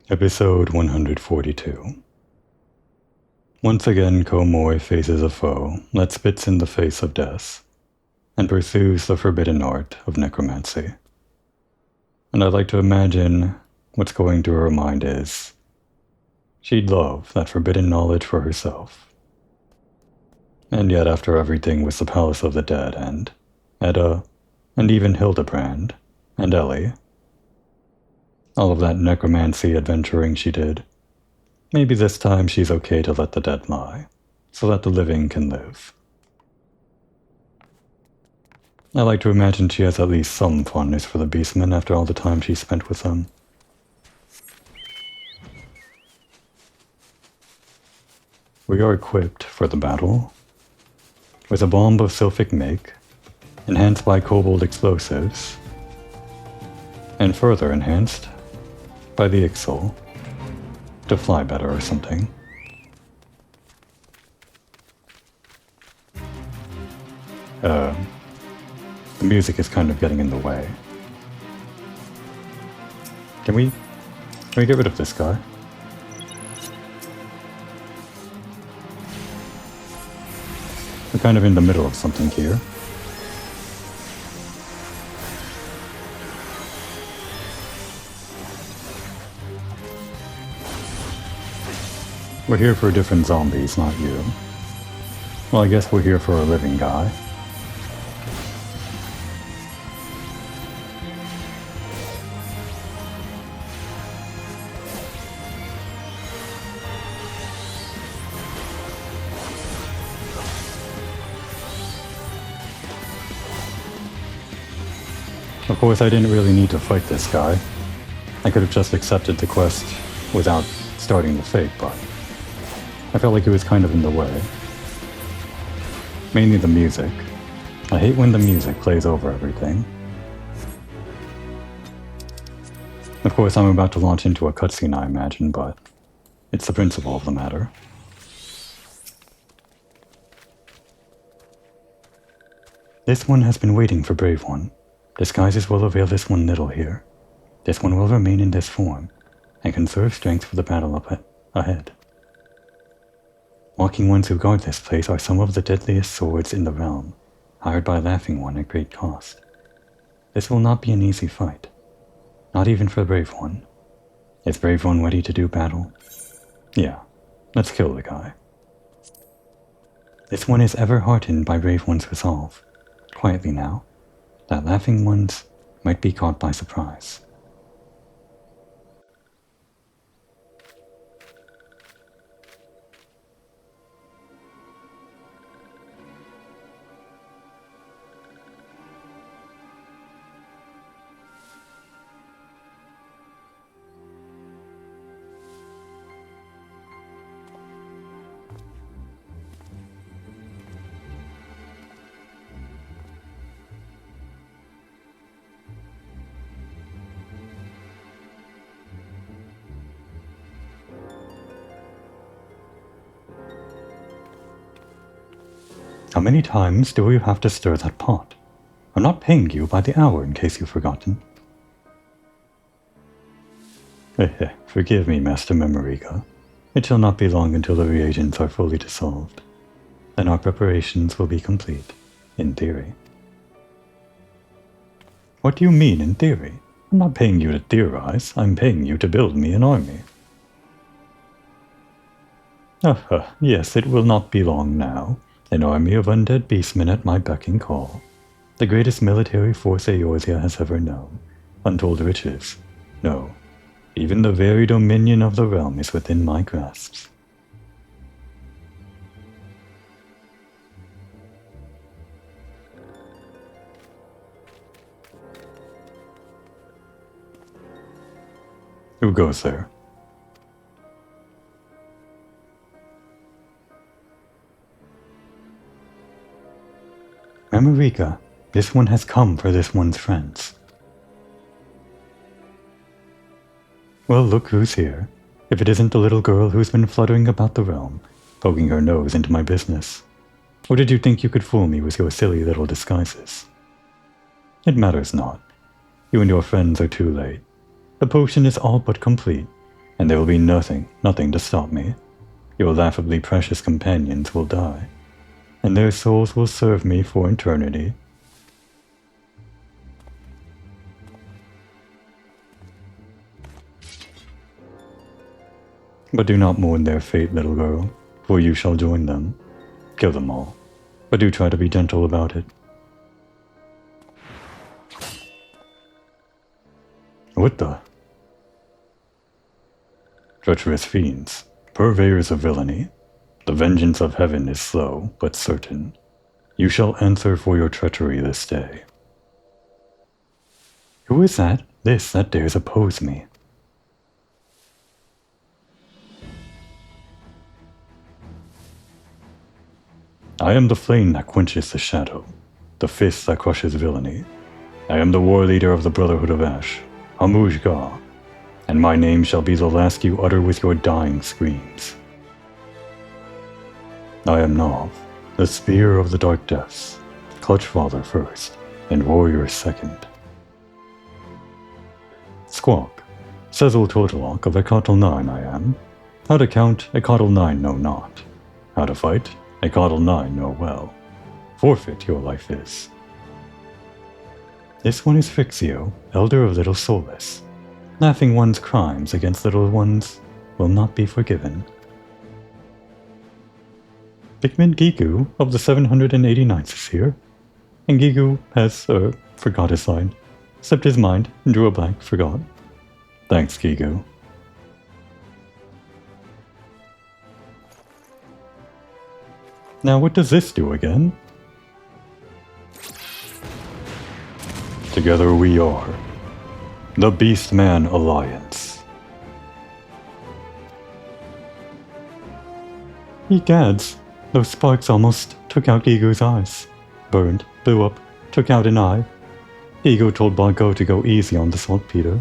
Episode 142. Once again, Komoi faces a foe that spits in the face of death and pursues the forbidden art of necromancy. And I'd like to imagine what's going through her mind is she'd love that forbidden knowledge for herself. And yet after everything with the Palace of the Dead and Edda and even Hildebrand and Ellie, all of that necromancy adventuring she did, maybe this time she's okay to let the dead lie, so that the living can live. I like to imagine she has at least some fondness for the beastmen after all the time she spent with them. We are equipped for the battle with a bomb of Sylphic make, enhanced by kobold explosives, and further enhanced by the Ixal to fly better or something. The music is kind of getting in the way. Can we get rid of this guy? We're kind of in the middle of something here. We're here for different zombies, not you. Well, I guess we're here for a living guy. Of course, I didn't really need to fight this guy. I could have just accepted the quest without starting the fate, but I felt like he was kind of in the way. Mainly the music. I hate when the music plays over everything. Of course, I'm about to launch into a cutscene, I imagine, but it's the principle of the matter. This one has been waiting for Brave One. Disguises will avail this one little here. This one will remain in this form, and conserve strength for the battle up ahead. Walking ones who guard this place are some of the deadliest swords in the realm, hired by Laughing One at great cost. This will not be an easy fight, not even for Brave One. Is Brave One ready to do battle? Yeah, let's kill the guy. This one is ever heartened by Brave One's resolve. Quietly now, that Laughing Ones might be caught by surprise. How many times do you have to stir that pot? I'm not paying you by the hour in case you've forgotten. Forgive me, Master Memorica. It shall not be long until the reagents are fully dissolved. Then our preparations will be complete, in theory. What do you mean, in theory? I'm not paying you to theorize, I'm paying you to build me an army. Yes, it will not be long now. An army of undead beastmen at my beck and call. The greatest military force Eorzea has ever known. Untold riches. No, even the very dominion of the realm is within my grasp. Who goes there? Memorica, this one has come for this one's friends. Well, look who's here. If it isn't the little girl who's been fluttering about the realm, poking her nose into my business. Or did you think you could fool me with your silly little disguises? It matters not. You and your friends are too late. The potion is all but complete. and there will be nothing to stop me. Your laughably precious companions will die, and their souls will serve me for eternity. But do not mourn their fate, little girl, for you shall join them. Kill them all, but do try to be gentle about it. What the? Treacherous fiends, purveyors of villainy, the vengeance of heaven is slow, but certain. You shall answer for your treachery this day. Who is that? This that dares oppose me? I am the flame that quenches the shadow, the fist that crushes villainy. I am the war leader of the Brotherhood of Ash, Hamuj Ga, and my name shall be the last you utter with your dying screams. I am Nav, the spear of the dark depths, Clutchfather first, and warrior second. Squawk, Cecil Tortalock of Ecotl 9 I am. How to count, Ecotl 9 know not. How to fight, Ecotl 9 know well. Forfeit your life is. This one is Fixio, elder of Little Soulless. Laughing one's crimes against little ones will not be forgiven. Pikmin Gigu of the 789th is here, and Gigu has, forgot his line. Slipped his mind and drew a blank, forgot. Thanks, Gigu. Now what does this do again? Together we are the Beastman Alliance. Egads, those sparks almost took out Gigu's eyes. Burned, blew up, took out an eye. Gigu told Bongo to go easy on the saltpeter.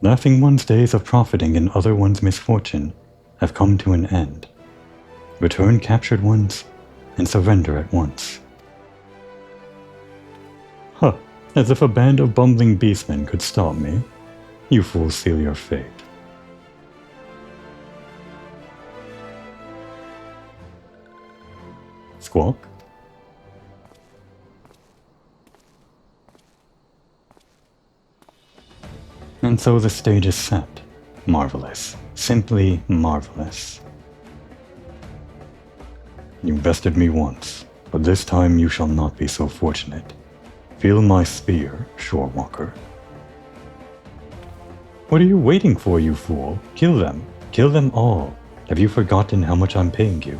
Laughing one's days of profiting in other one's misfortune have come to an end. Return captured ones and surrender at once. Huh, as if a band of bumbling beastmen could stop me. You fools seal your fate. Squawk? And so the stage is set. Marvelous. Simply marvelous. You bested me once, but this time you shall not be so fortunate. Feel my spear, Shorewalker. What are you waiting for, you fool? Kill them. Kill them all. Have you forgotten how much I'm paying you?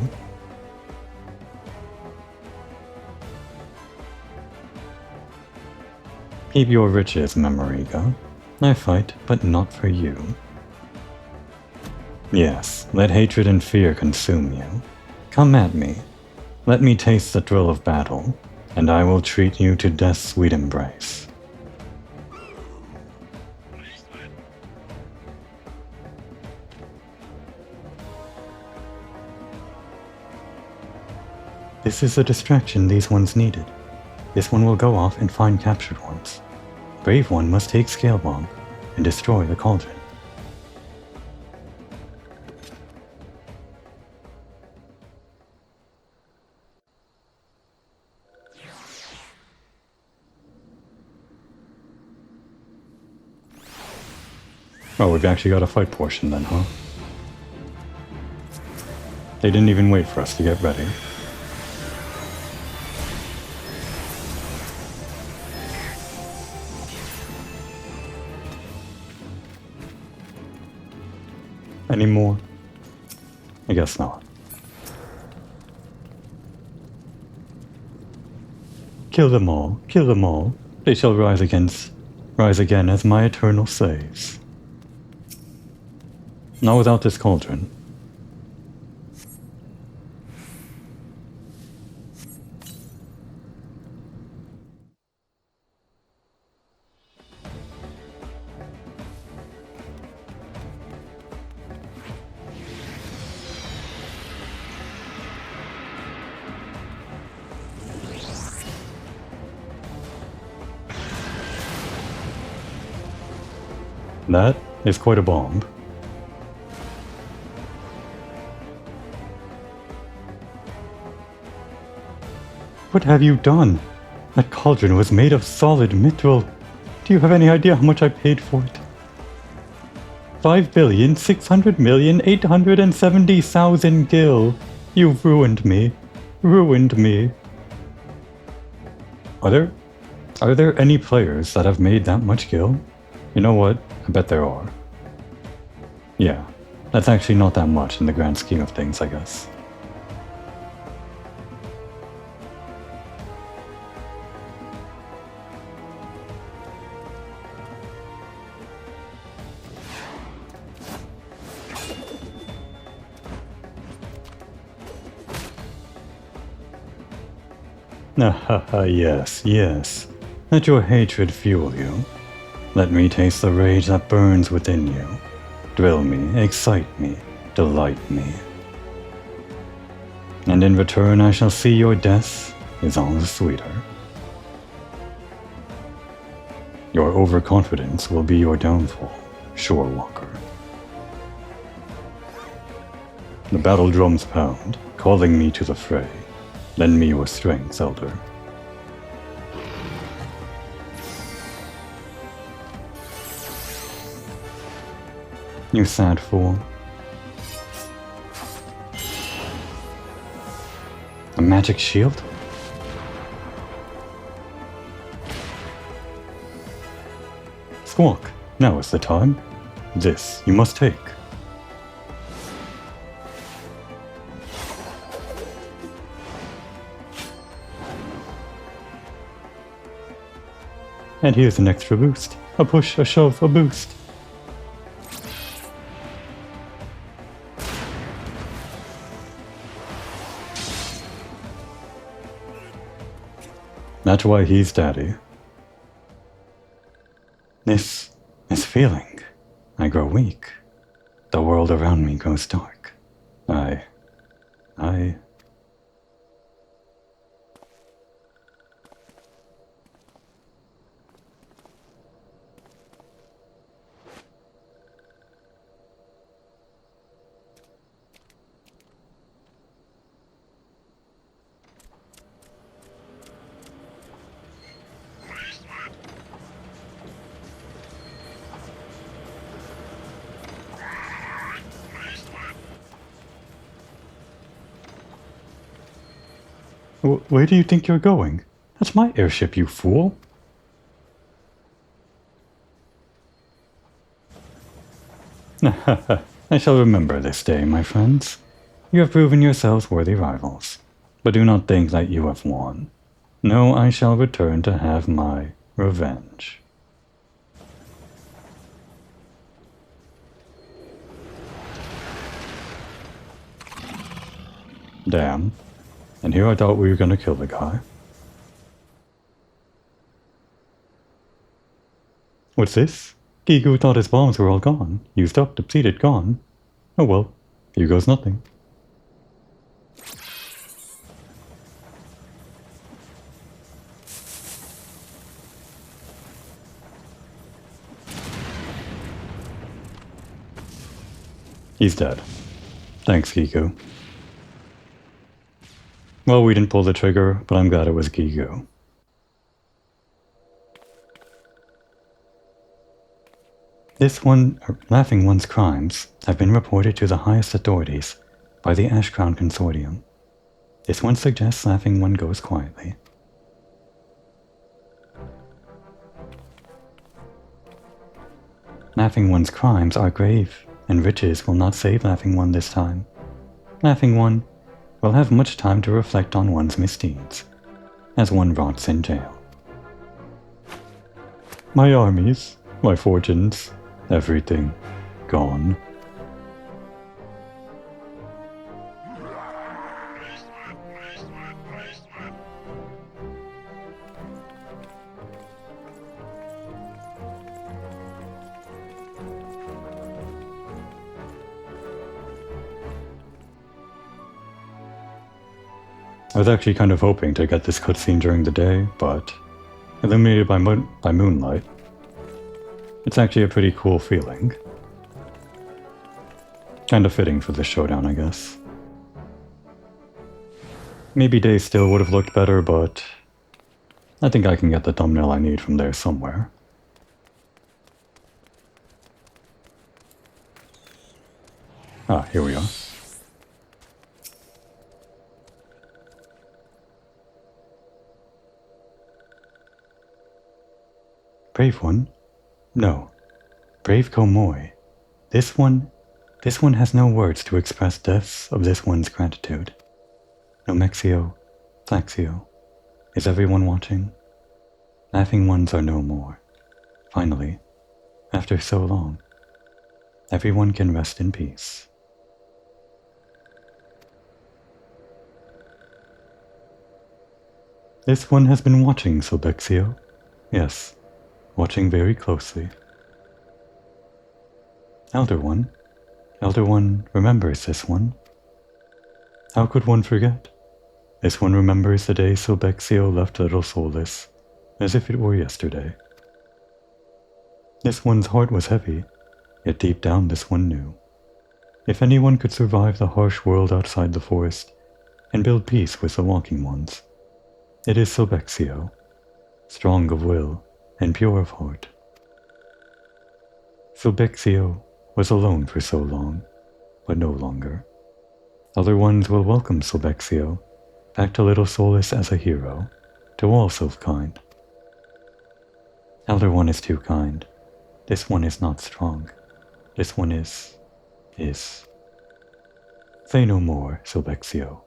Keep your riches, Memoriga. I fight, but not for you. Yes, let hatred and fear consume you. Come at me. Let me taste the thrill of battle, and I will treat you to death's sweet embrace. This is the distraction these ones needed. This one will go off and find captured ones. Brave one must take Scale Bomb and destroy the cauldron. Oh, we've actually got a fight portion then, huh? They didn't even wait for us to get ready. Any more? I guess not. Kill them all, kill them all. They shall rise again as my eternal slaves. Not without this cauldron. That is quite a bomb. What have you done? That cauldron was made of solid mithril. Do you have any idea how much I paid for it? 5,600,870,000 gil. You've ruined me. Ruined me. Are there any players that have made that much gil? You know what? I bet there are. Yeah, that's actually not that much in the grand scheme of things, I guess. Yes, yes. Let your hatred fuel you. Let me taste the rage that burns within you. Thrill me, excite me, delight me. And in return I shall see your death is all the sweeter. Your overconfidence will be your downfall, Shore Walker. The battle drums pound, calling me to the fray. Lend me your strength, Elder. You sad fool. A magic shield? Squawk, now is the time. This you must take. And here's an extra boost. A push, a shove, a boost. That's why he's daddy. This feeling. I grow weak. The world around me goes dark. I... Where do you think you're going? That's my airship, you fool. I shall remember this day, my friends. You have proven yourselves worthy rivals, but do not think that you have won. No, I shall return to have my revenge. Damn. And here I thought we were gonna kill the guy. What's this? Gigu thought his bombs were all gone. Used up, depleted, gone. Oh well, here goes nothing. He's dead. Thanks, Gigu. Well, we didn't pull the trigger, but I'm glad it was Gigu. Laughing one's crimes have been reported to the highest authorities by the Ash Crown Consortium. This one suggests laughing one goes quietly. Laughing one's crimes are grave, and riches will not save Laughing one this time. Laughing one will have much time to reflect on one's misdeeds, as one rots in jail. My armies, my fortunes, everything gone. I was actually kind of hoping to get this cutscene during the day, but illuminated by moonlight. It's actually a pretty cool feeling. Kinda fitting for this showdown, I guess. Maybe Day still would have looked better, but I think I can get the thumbnail I need from there somewhere. Ah, here we are. Brave one? No. Brave Komoi. This one has no words to express depths of this one's gratitude. No Mexio, Flaxio. Is everyone watching? Laughing ones are no more. Finally, after so long, everyone can rest in peace. This one has been watching, Silbexio. Yes, watching very closely. Elder One remembers this one. How could one forget? This one remembers the day Silbexio left Little Soulless, as if it were yesterday. This one's heart was heavy, yet deep down this one knew. If anyone could survive the harsh world outside the forest, and build peace with the walking ones, it is Silbexio, strong of will and pure of heart. Silbexio was alone for so long, but no longer. Other ones will welcome Silbexio back to Little Soulless as a hero, to all Sylph-kind. Elder One is too kind. This one is not strong. This one is. Say no more, Silbexio.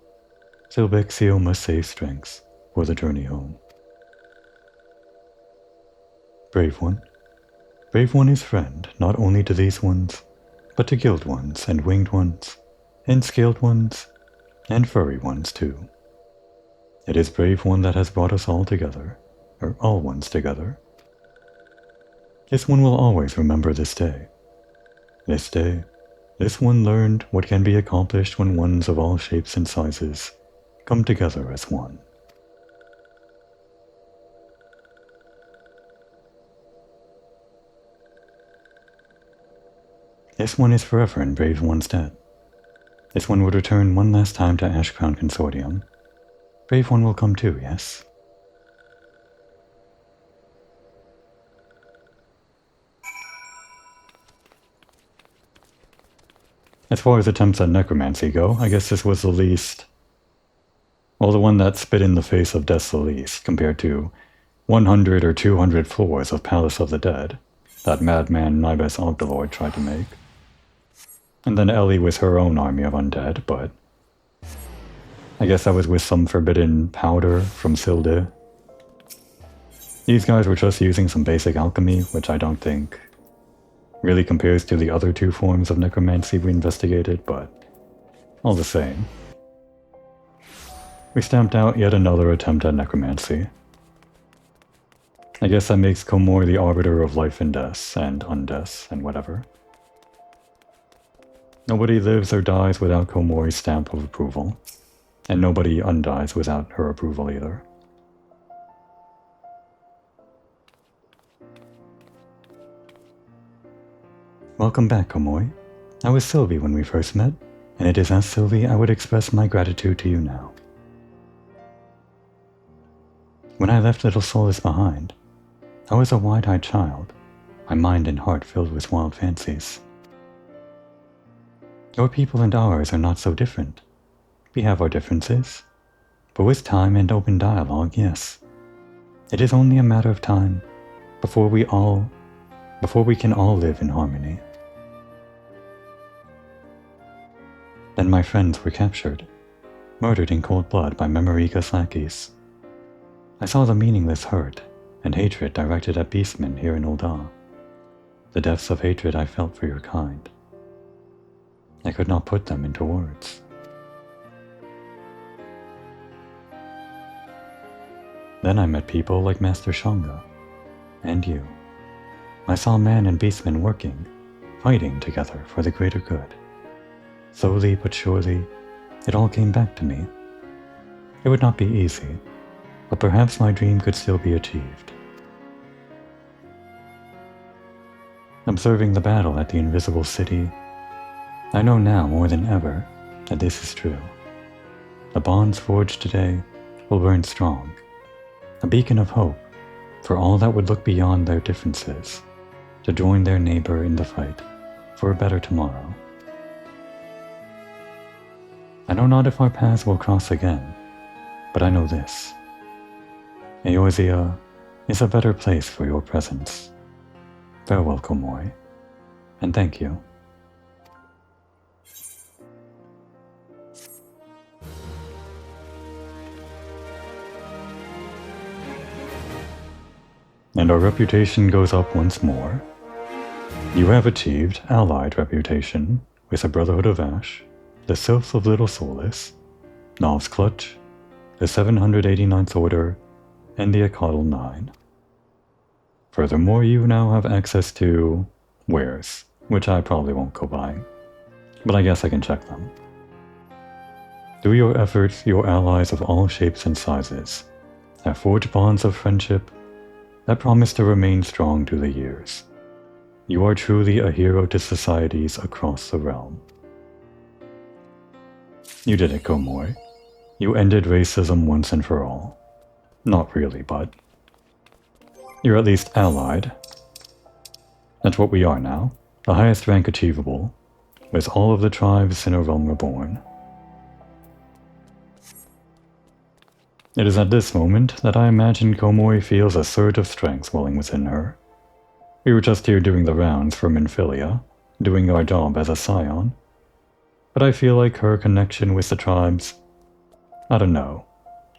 Silbexio must save strength for the journey home. Brave One. Brave One is friend not only to these ones, but to guild ones and winged ones, and scaled ones, and furry ones too. It is Brave One that has brought us all together, or all ones together. This one will always remember this day. This day, this one learned what can be accomplished when ones of all shapes and sizes come together as one. This one is forever in Brave One's debt. This one would return one last time to Ash Crown Consortium. Brave One will come too, yes? As far as attempts at necromancy go, I guess this was the least... well, the one that spit in the face of death the least, compared to 100 or 200 floors of Palace of the Dead that madman Nibus Ogdalord tried to make. And then Ellie with her own army of undead, but I guess that was with some forbidden powder from Silde. These guys were just using some basic alchemy, which I don't think really compares to the other two forms of necromancy we investigated, but all the same. We stamped out yet another attempt at necromancy. I guess that makes Komor the arbiter of life and death, and undeath, and whatever. Nobody lives or dies without Komori's stamp of approval, and nobody undies without her approval either. Welcome back, Komoi. I was Sylvie when we first met, and it is as Sylvie I would express my gratitude to you now. When I left Little Soulless behind, I was a wide-eyed child, my mind and heart filled with wild fancies. Your people and ours are not so different. We have our differences, but with time and open dialogue, yes. It is only a matter of time before we can all live in harmony. Then my friends were captured, murdered in cold blood by Memorika's lackeys. I saw the meaningless hurt and hatred directed at beastmen here in Ul'dah. The depths of hatred I felt for your kind. I could not put them into words. Then I met people like Master Shanga, and you. I saw man and beastmen working, fighting together for the greater good. Slowly but surely, it all came back to me. It would not be easy, but perhaps my dream could still be achieved. observing the battle at the invisible city, I know now more than ever that this is true. The bonds forged today will burn strong, a beacon of hope for all that would look beyond their differences to join their neighbor in the fight for a better tomorrow. I know not if our paths will cross again, but I know this. Eorzea is a better place for your presence. Farewell, Komori, and thank you. And our reputation goes up once more. You have achieved allied reputation with the Brotherhood of Ash, the Sylphs of Little Solace, Nov's Clutch, the 789th Order, and the Acadal 9. Furthermore, you now have access to wares, which I probably won't go buying, but I guess I can check them. Through your efforts, your allies of all shapes and sizes have forged bonds of friendship that promise to remain strong through the years. You are truly a hero to societies across the realm. You did it, Komori. You ended racism once and for all. Not really, but you're at least allied. That's what we are now, the highest rank achievable, with all of the tribes in a realm reborn. It is at this moment that I imagine Komori feels a surge of strength welling within her. We were just here doing the rounds for Minfilia, doing our job as a scion. But I feel like her connection with the tribes, I don't know,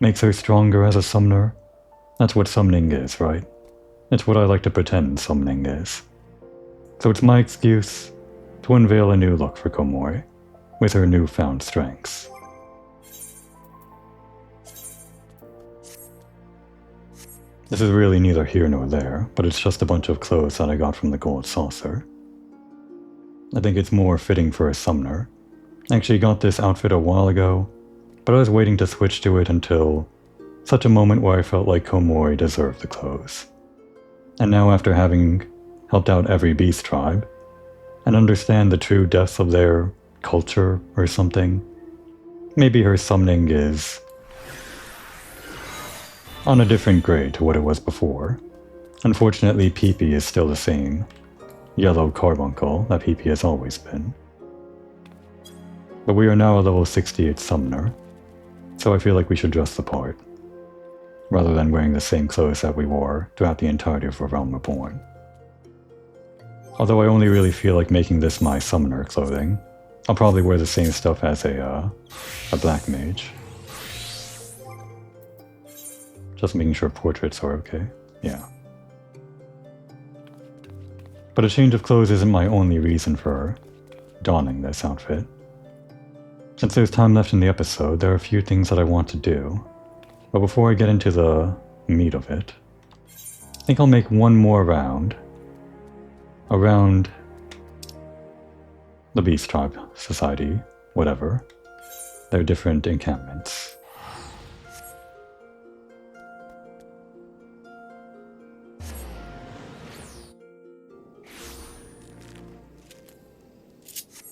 makes her stronger as a summoner. That's what summoning is, right? It's what I like to pretend summoning is. So it's my excuse to unveil a new look for Komori, with her newfound strengths. This is really neither here nor there, but it's just a bunch of clothes that I got from the Gold Saucer. I think it's more fitting for a summoner. I actually got this outfit a while ago, but I was waiting to switch to it until such a moment where I felt like Komori deserved the clothes. And now, after having helped out every beast tribe, and understand the true depths of their culture or something, maybe her summoning is on a different grade to what it was before. Unfortunately, Peepee is still the same yellow carbuncle that Peepee has always been. But we are now a level 68 summoner, so I feel like we should dress the part, rather than wearing the same clothes that we wore throughout the entirety of Realm Reborn. Although I only really feel like making this my summoner clothing, I'll probably wear the same stuff as a black mage. Just making sure portraits are okay. Yeah. But a change of clothes isn't my only reason for donning this outfit. Since there's time left in the episode, there are a few things that I want to do. But before I get into the meat of it, I think I'll make one more round around the Beast Tribe Society, whatever, their different encampments.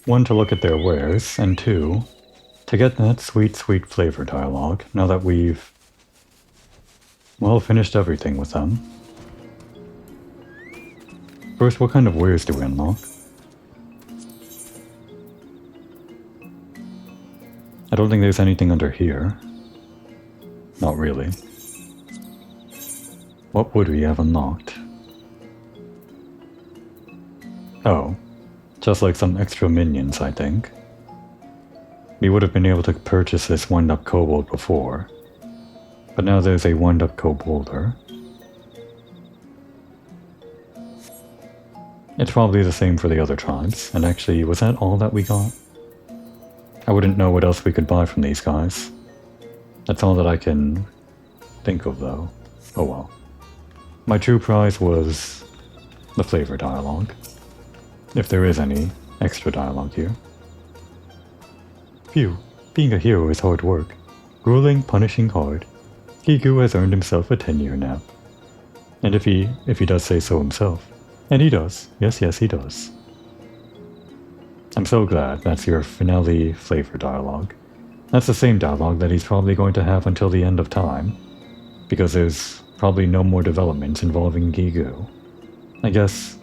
One, to look at their wares, and two, to get that sweet, sweet flavor dialogue now that we've, well, finished everything with them. First, what kind of wares do we unlock? I don't think there's anything under here. Not really. What would we have unlocked? Oh. Just like some extra minions, I think. We would have been able to purchase this wind-up kobold before, but now there's a wind-up kobolder. It's probably the same for the other tribes, and actually, was that all that we got? I wouldn't know what else we could buy from these guys. That's all that I can think of, though. Oh well. My true prize was the flavor dialogue. If there is any extra dialogue here. Phew, being a hero is hard work. Grueling, punishing hard. Kiku has earned himself a 10-year nap. And if he does say so himself, And he does. Yes, he does. I'm so glad that's your finale flavor dialogue. That's the same dialogue that he's probably going to have until the end of time, because there's probably no more developments involving Gigu. I guess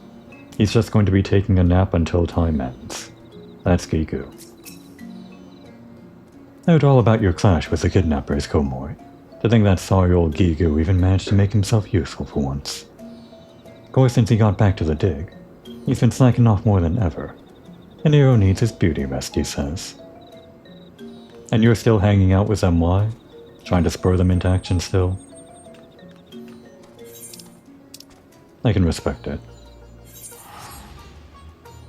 he's just going to be taking a nap until time ends. That's Gigu. Note all about your clash with the kidnappers, Komori. To think that sorry old Gigu even managed to make himself useful for once. Of course, since he got back to the dig, he's been slacking off more than ever. An hero needs his beauty rest, he says. And you're still hanging out with MY? Trying to spur them into action still? I can respect it.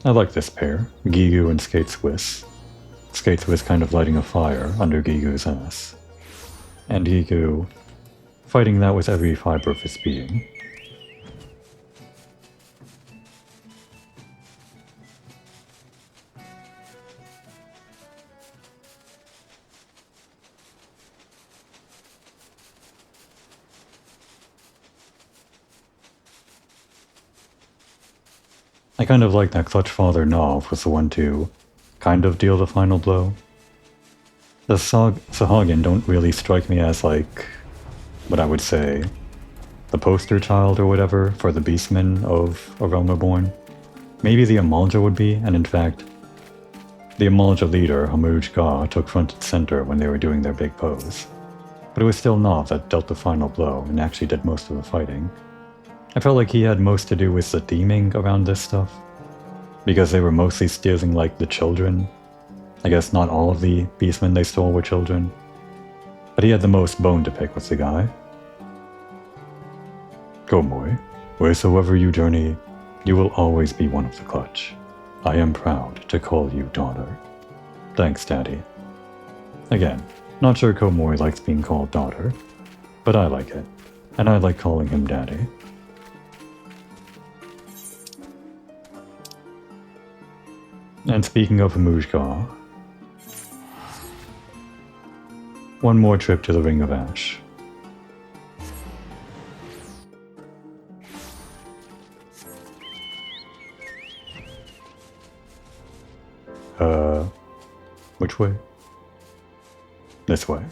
I like this pair, Gigu and Skate Swiss. Skate Swiss kind of lighting a fire under Gigu's ass. And Gigu fighting that with every fiber of his being. I kind of like that Clutch Father Nov was the one to kind of deal the final blow. The Sahagin don't really strike me as like, what I would say, the poster child or whatever for the Beastmen of A Realm Reborn. Maybe the Amalja would be, and in fact, the Amalja leader, Hamuj Ga, took front and center when they were doing their big pose. But it was still Nov that dealt the final blow and actually did most of the fighting. I felt like he had most to do with the theming around this stuff, because they were mostly stealing like the children. I guess not all of the beastmen they stole were children, but he had the most bone to pick with the guy. Komori, wheresoever you journey, you will always be one of the Clutch. I am proud to call you daughter. Thanks, Daddy. Again, not sure Komori likes being called daughter, but I like it, and I like calling him Daddy. And speaking of Mujgar, one more trip to the Ring of Ash. Which way? This way.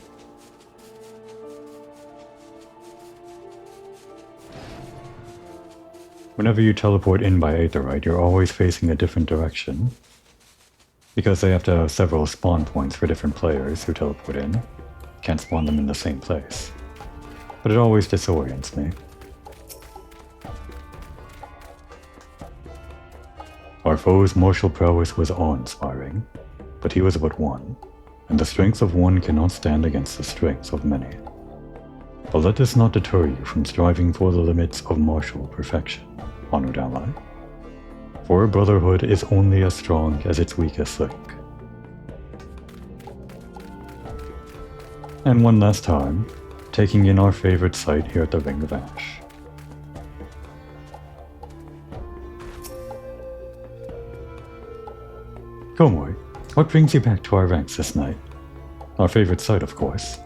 Whenever you teleport in by Aetherite, you're always facing a different direction, because they have to have several spawn points for different players who teleport in. Can't spawn them in the same place. But it always disorients me. Our foe's martial prowess was awe-inspiring, but he was but one, and the strength of one cannot stand against the strength of many. But let this not deter you from striving for the limits of martial perfection, honored ally. For a brotherhood is only as strong as its weakest link. And one last time, taking in our favorite site here at the Ring of Ash. Komori, what brings you back to our ranks this night? Our favorite site, of course.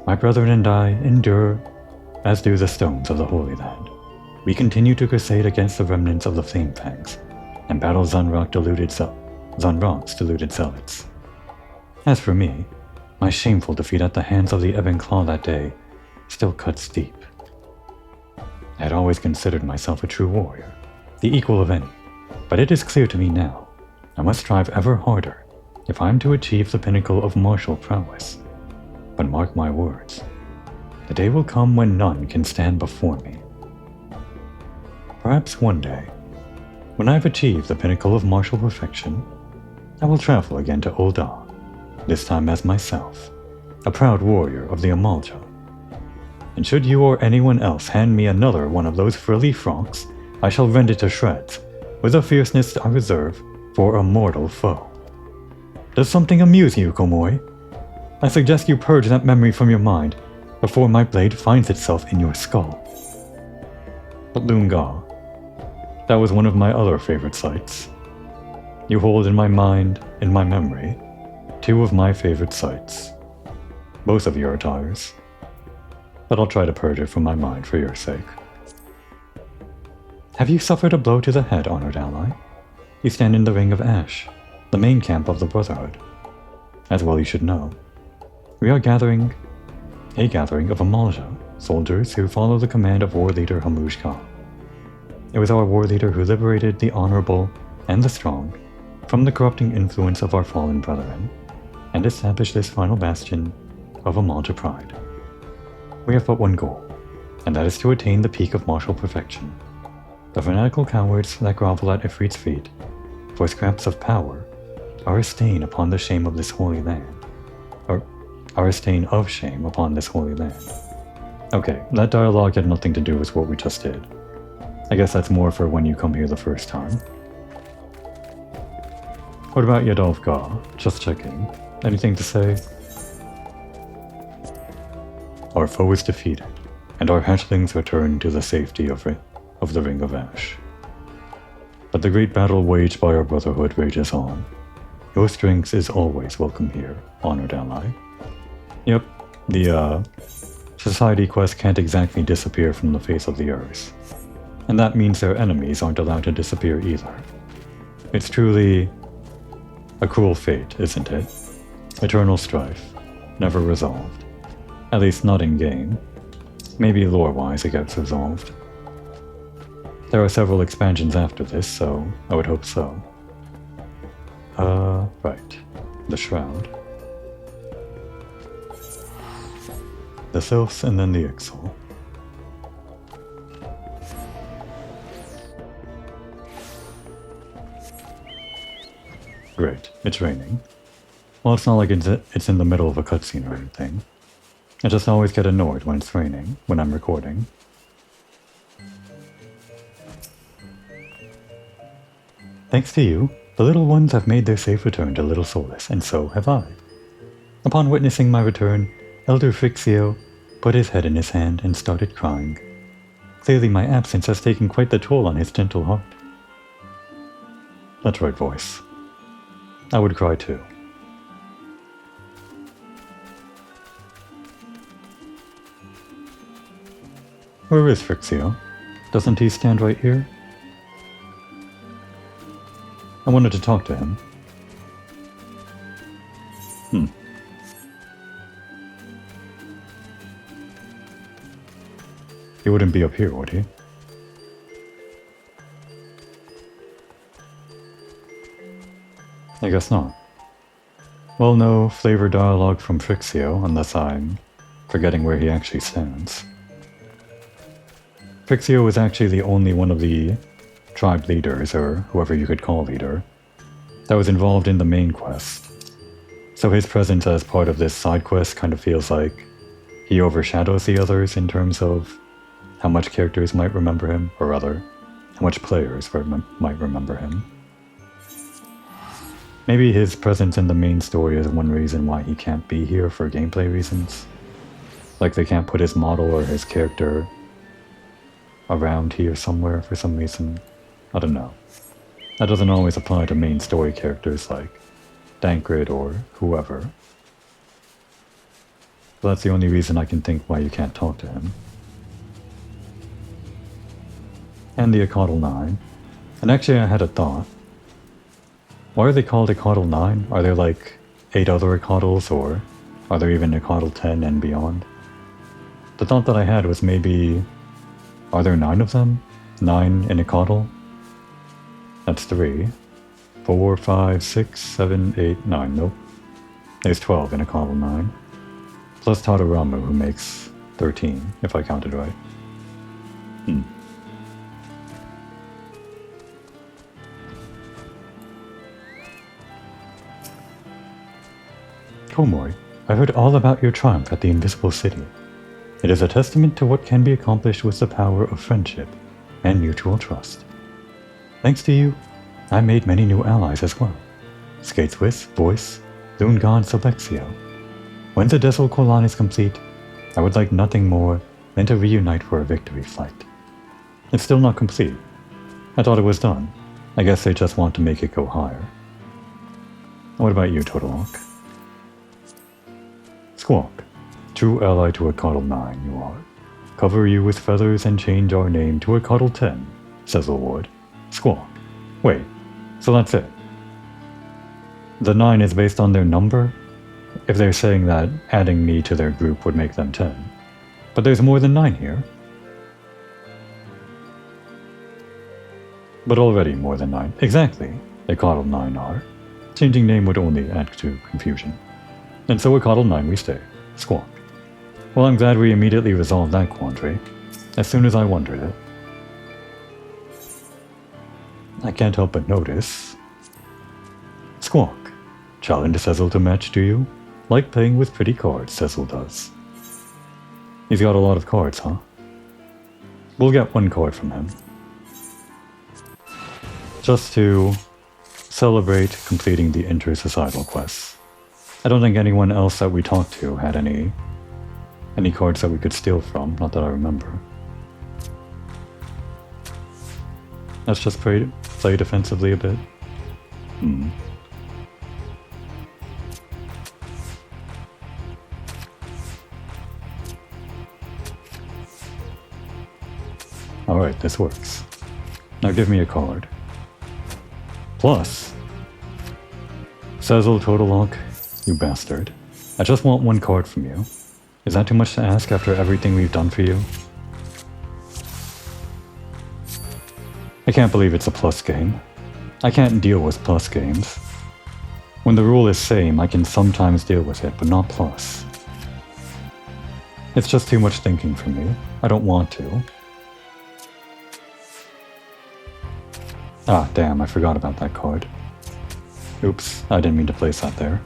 My brethren and I endure, as do the stones of the Holy Land. We continue to crusade against the remnants of the Flame Fangs, and battle Zunrock's deluded zealots. As for me, my shameful defeat at the hands of the Ebon Claw that day still cuts deep. I had always considered myself a true warrior, the equal of any, but it is clear to me now, I must strive ever harder if I am to achieve the pinnacle of martial prowess. But mark my words, the day will come when none can stand before me. Perhaps one day, when I have achieved the pinnacle of martial perfection, I will travel again to Ul'dah, this time as myself, a proud warrior of the Amalja. And should you or anyone else hand me another one of those frilly frocks, I shall rend it to shreds, with a fierceness I reserve for a mortal foe. Does something amuse you, Komori? I suggest you purge that memory from your mind before my blade finds itself in your skull. But Lunga, that was one of my other favorite sites. You hold in my mind, in my memory, two of my favorite sites. Both of your attires. but I'll try to purge it from my mind for your sake. Have you suffered a blow to the head, honored ally? You stand in the Ring of Ash, the main camp of the Brotherhood. As well you should know. We are a gathering of Amalja, soldiers who follow the command of war leader Hamuj Khan. It was our war leader who liberated the honorable and the strong from the corrupting influence of our fallen brethren, and established this final bastion of Amalja pride. We have but one goal, and that is to attain the peak of martial perfection. The fanatical cowards that grovel at Ifrit's feet for scraps of power are a stain upon the shame of this holy land. Or are a stain of shame upon this holy land. Okay, that dialogue had nothing to do with what we just did. I guess that's more for when you come here the first time. What about Yadolf Ga? Just checking. Anything to say? Our foe is defeated, and our hatchlings return to the safety of the Ring of Ash. But the great battle waged by our Brotherhood rages on. Your strength is always welcome here, honored ally. Yep, the Society quest can't exactly disappear from the face of the earth. And that means their enemies aren't allowed to disappear either. It's truly a cruel fate, isn't it? Eternal strife, never resolved. At least not in-game. Maybe lore-wise it gets resolved. There are several expansions after this, so I would hope so. Right. The Shroud. The Sylphs and then the Ixal. Great, it's raining. Well, it's not like it's in the middle of a cutscene or anything. I just always get annoyed when it's raining, when I'm recording. Thanks to you, the little ones have made their safe return to Little Solace, and so have I. Upon witnessing my return, Elder Frixio put his head in his hand and started crying. Clearly my absence has taken quite the toll on his gentle heart. That's right, voice. I would cry too. Where is Frixio? Doesn't he stand right here? I wanted to talk to him. He wouldn't be up here, would he? I guess not. Well, no flavor dialogue from Frixio, unless I'm forgetting where he actually stands. Frixio was actually the only one of the tribe leaders, or whoever you could call leader, that was involved in the main quest. So his presence as part of this side quest kind of feels like he overshadows the others in terms of how much characters might remember him, or rather, how much players might remember him. Maybe his presence in the main story is one reason why he can't be here for gameplay reasons. Like they can't put his model or his character around here somewhere for some reason. I don't know. That doesn't always apply to main story characters like Dankrid or whoever. But that's the only reason I can think why you can't talk to him. And the Acadal 9. And actually I had a thought. Why are they called Acadal 9? Are there like 8 other Acadals, or are there even Acadal 10 and beyond? The thought that I had was maybe... Are there 9 of them? 9 in Acadal? That's 3. 4, 5, 6, 7, 8, 9. Nope. There's 12 in Acadal 9. Plus Tadaramu, who makes 13, if I counted right. Komoi, I heard all about your triumph at the Invisible City. It is a testament to what can be accomplished with the power of friendship and mutual trust. Thanks to you, I made many new allies as well. Skateswiss, Voice, Lunga, and Selexio. When the Desil Kolan is complete, I would like nothing more than to reunite for a victory flight. It's still not complete. I thought it was done. I guess they just want to make it go higher. What about you, Totolok? Squawk. True ally to a Coddle 9 you are. Cover you with feathers and change our name to a Coddle 10, Cecil would. Squawk. Wait, so that's it. The 9 is based on their number? If they're saying that adding me to their group would make them 10. But there's more than 9 here. But already more than 9. Exactly. They Coddle 9 are. Changing name would only add to confusion. And so a Coddle 9 we stay. Squawk. Well, I'm glad we immediately resolved that quandary, as soon as I wondered it. I can't help but notice. Squawk. Challenge Cecil to match, do you? Like playing with pretty cards, Cecil does. He's got a lot of cards, huh? We'll get 1 card from him. Just to celebrate completing the inter-societal quests. I don't think anyone else that we talked to had any cards that we could steal from, not that I remember. Let's just play defensively a bit. Alright, this works. Now give me a card. Plus, Cecil Totalock, you bastard. I just want 1 card from you. Is that too much to ask after everything we've done for you? I can't believe it's a plus game. I can't deal with plus games. When the rule is same, I can sometimes deal with it, but not plus. It's just too much thinking for me. I don't want to. Ah, damn, I forgot about that card. Oops, I didn't mean to place that there.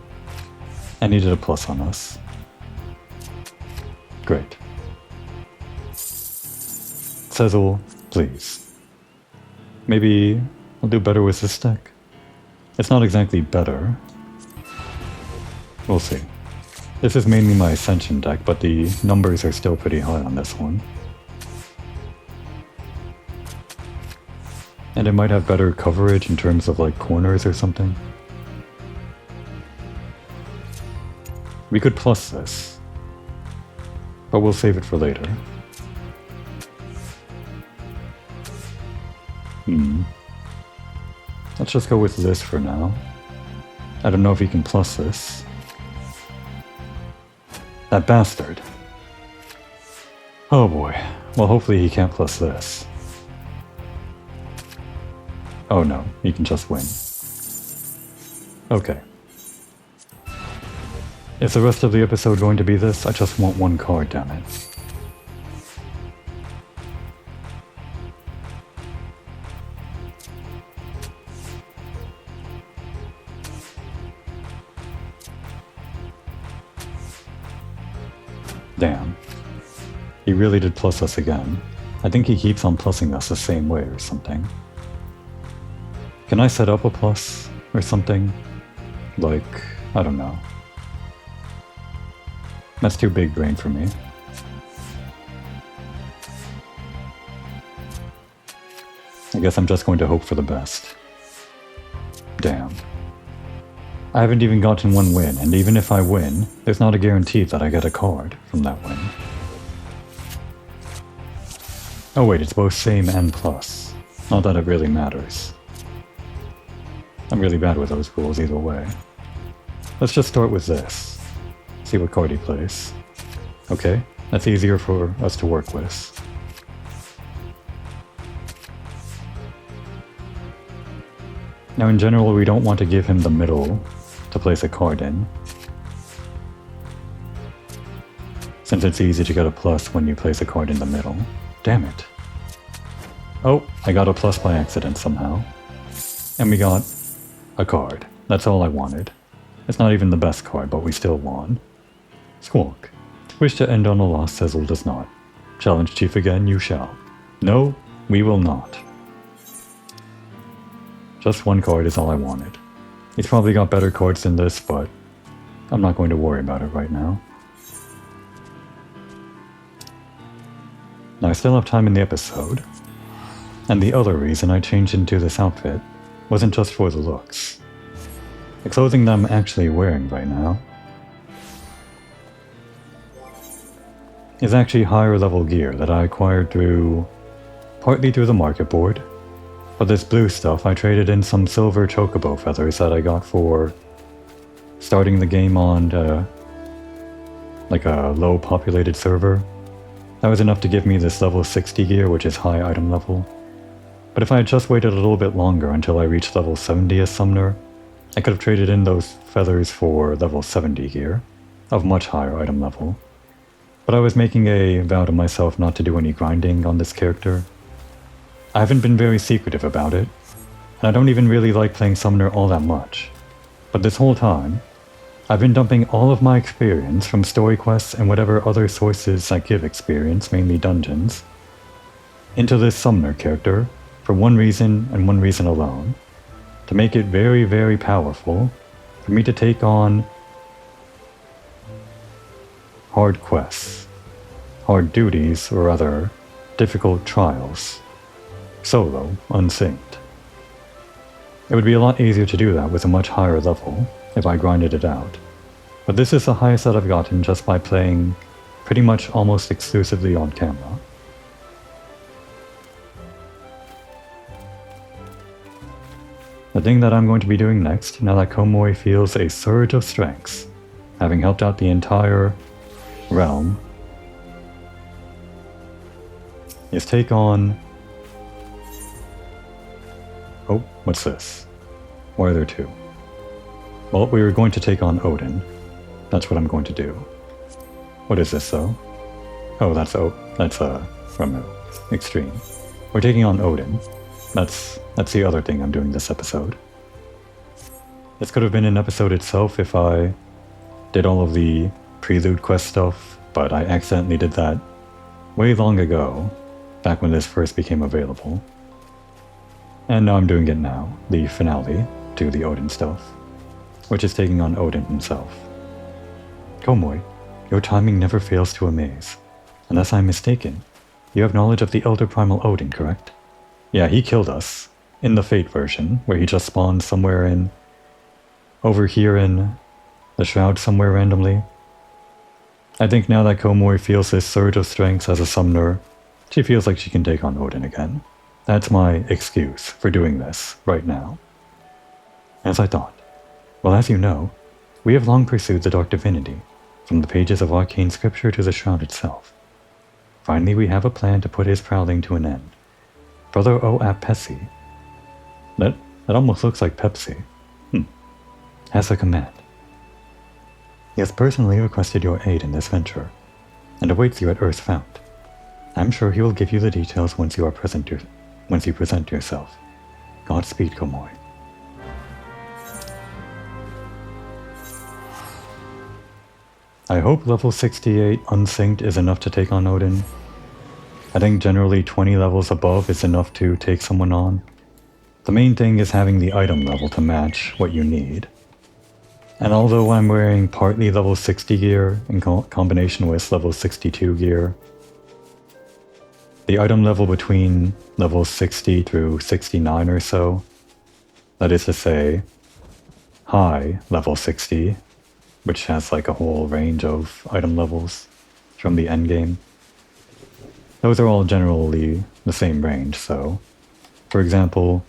I needed a plus on us. Great. Cecil, please. Maybe I'll do better with this deck? It's not exactly better. We'll see. This is mainly my Ascension deck, but the numbers are still pretty high on this one. And it might have better coverage in terms of like corners or something. We could plus this, but we'll save it for later. Let's just go with this for now. I don't know if he can plus this. That bastard. Oh boy. Well, hopefully he can't plus this. Oh no, he can just win. Okay. Is the rest of the episode going to be this? I just want 1 card, damn it. Damn. He really did plus us again. I think he keeps on plussing us the same way or something. Can I set up a plus or something? Like, I don't know. That's too big brain for me. I guess I'm just going to hope for the best. Damn. I haven't even gotten 1 win, and even if I win, there's not a guarantee that I get a card from that win. Oh wait, it's both same and plus. Not that it really matters. I'm really bad with those rules either way. Let's just start with this. See what card he plays. Okay, that's easier for us to work with. Now in general, we don't want to give him the middle to place a card in, since it's easy to get a plus when you place a card in the middle. Damn it. Oh, I got a plus by accident somehow. And we got a card. That's all I wanted. It's not even the best card, but we still won. Squawk. Wish to end on a loss, Cecil does not. Challenge Chief again, you shall. No, we will not. Just 1 card is all I wanted. He's probably got better cards than this, but I'm not going to worry about it right now. Now I still have time in the episode. And the other reason I changed into this outfit wasn't just for the looks. The clothing that I'm actually wearing right now is actually higher level gear that I acquired partly through the market board. But this blue stuff, I traded in some silver chocobo feathers that I got for starting the game on like a low populated server. That was enough to give me this level 60 gear, which is high item level. But if I had just waited a little bit longer until I reached level 70 as Summoner, I could have traded in those feathers for level 70 gear, of much higher item level. But I was making a vow to myself not to do any grinding on this character. I haven't been very secretive about it, and I don't even really like playing Summoner all that much. But this whole time, I've been dumping all of my experience from story quests and whatever other sources that give experience, mainly dungeons, into this Summoner character for one reason and one reason alone. To make it very, very powerful for me to take on hard quests, hard duties, or other difficult trials, solo, unsynced. It would be a lot easier to do that with a much higher level if I grinded it out, but this is the highest that I've gotten just by playing pretty much almost exclusively on camera. The thing that I'm going to be doing next, now that Komoi feels a surge of strengths, having helped out the entire realm, is take on... Oh, what's this? Why are there two? Well, we were going to take on Odin. That's what I'm going to do. What is this, though? Oh, that's from Extreme. We're taking on Odin. That's the other thing I'm doing this episode. This could have been an episode itself if I did all of the prelude quest stuff, but I accidentally did that way long ago, back when this first became available. And now I'm doing it now, the finale to the Odin stuff, which is taking on Odin himself. Komoi, your timing never fails to amaze. Unless I'm mistaken, you have knowledge of the Elder Primal Odin, correct? Yeah, he killed us in the Fate version, where he just spawned somewhere over here in the Shroud somewhere randomly. I think now that Komoi feels this surge of strength as a summoner, she feels like she can take on Odin again. That's my excuse for doing this right now. As I thought. Well, as you know, we have long pursued the Dark Divinity, from the pages of arcane scripture to the Shroud itself. Finally, we have a plan to put his prowling to an end. Brother Pessy, that almost looks like Pepsi, has a command. He has personally requested your aid in this venture, and awaits you at Earth's Fount. I'm sure he will give you the details once you present yourself. Godspeed, Komoi. I hope level 68 unsynced is enough to take on Odin. I think generally 20 levels above is enough to take someone on. The main thing is having the item level to match what you need. And although I'm wearing partly level 60 gear in combination with level 62 gear, the item level between level 60 through 69 or so, that is to say, high level 60, which has like a whole range of item levels from the endgame, those are all generally the same range, so, for example,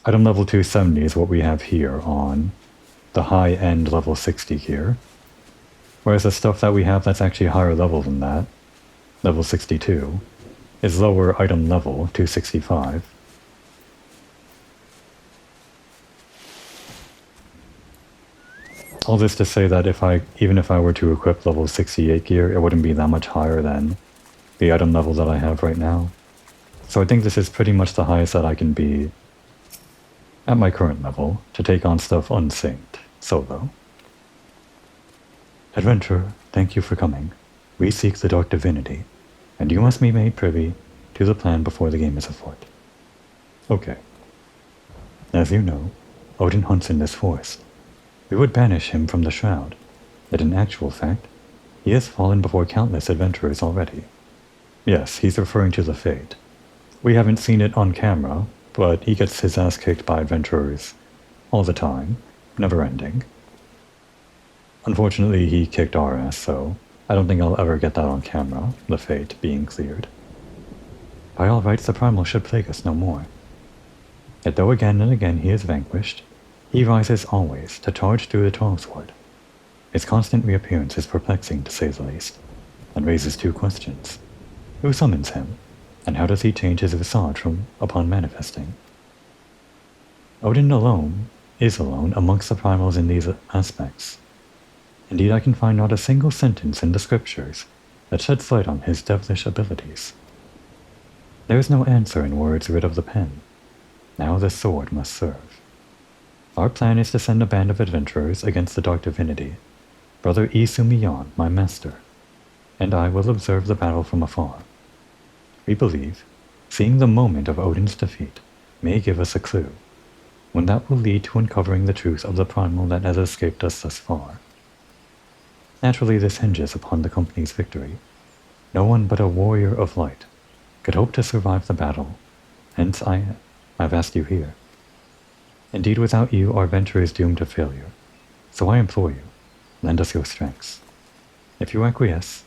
item level 270 is what we have here on the high-end level 60 gear, whereas the stuff that we have that's actually higher level than that, level 62, is lower item level 265. All this to say that even if I were to equip level 68 gear, it wouldn't be that much higher than the item level that I have right now. So I think this is pretty much the highest that I can be at my current level to take on stuff unsynced, solo. Adventurer, thank you for coming. We seek the Dark Divinity, and you must be made privy to the plan before the game is afoot. Okay. As you know, Odin hunts in this forest. We would banish him from the Shroud, yet in actual fact, he has fallen before countless adventurers already. Yes, he's referring to the Fate. We haven't seen it on camera, but he gets his ass kicked by adventurers all the time, never ending. Unfortunately, he kicked our ass, so I don't think I'll ever get that on camera, the fate being cleared. By all rights, the primal should plague us no more. Yet though again and again he is vanquished, he rises always to charge through the Trollsword. His constant reappearance is perplexing, to say the least, and raises two questions. Who summons him, and how does he change his visage upon manifesting? Odin alone is alone amongst the primals in these aspects. Indeed, I can find not a single sentence in the scriptures that sheds light on his devilish abilities. There is no answer in words rid of the pen. Now the sword must serve. Our plan is to send a band of adventurers against the dark divinity. Brother Isumiyan, my master, and I will observe the battle from afar. We believe, seeing the moment of Odin's defeat may give us a clue, one that will lead to uncovering the truth of the primal that has escaped us thus far. Naturally, this hinges upon the company's victory. No one but a warrior of light could hope to survive the battle, hence I've asked you here. Indeed, without you, our venture is doomed to failure, so I implore you, lend us your strengths. If you acquiesce,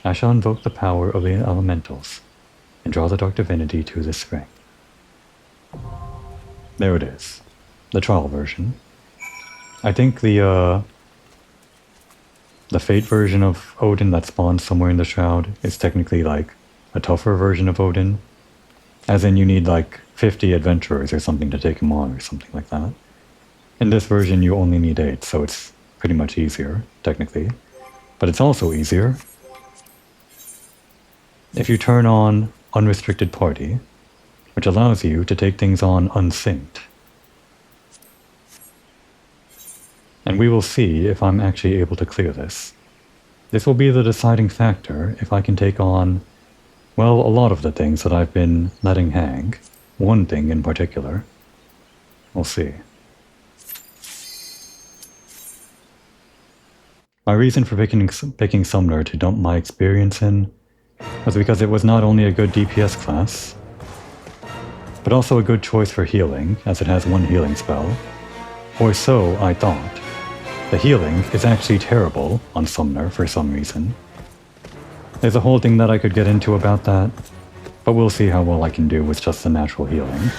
I shall invoke the power of the elementals and draw the dark divinity to this spring. There it is, the trial version. I think the Fate version of Odin that spawns somewhere in the Shroud is technically like a tougher version of Odin, as in you need like 50 adventurers or something to take him on or something like that. In this version you only need 8, so it's pretty much easier, technically. But it's also easier if you turn on Unrestricted Party, which allows you to take things on unsynced. And we will see if I'm actually able to clear this. This will be the deciding factor if I can take on, well, a lot of the things that I've been letting hang. One thing in particular. We'll see. My reason for picking Summoner to dump my experience in was because it was not only a good DPS class, but also a good choice for healing, as it has one healing spell. Or so I thought. The healing is actually terrible on Summoner for some reason. There's a whole thing that I could get into about that, but we'll see how well I can do with just the natural healing.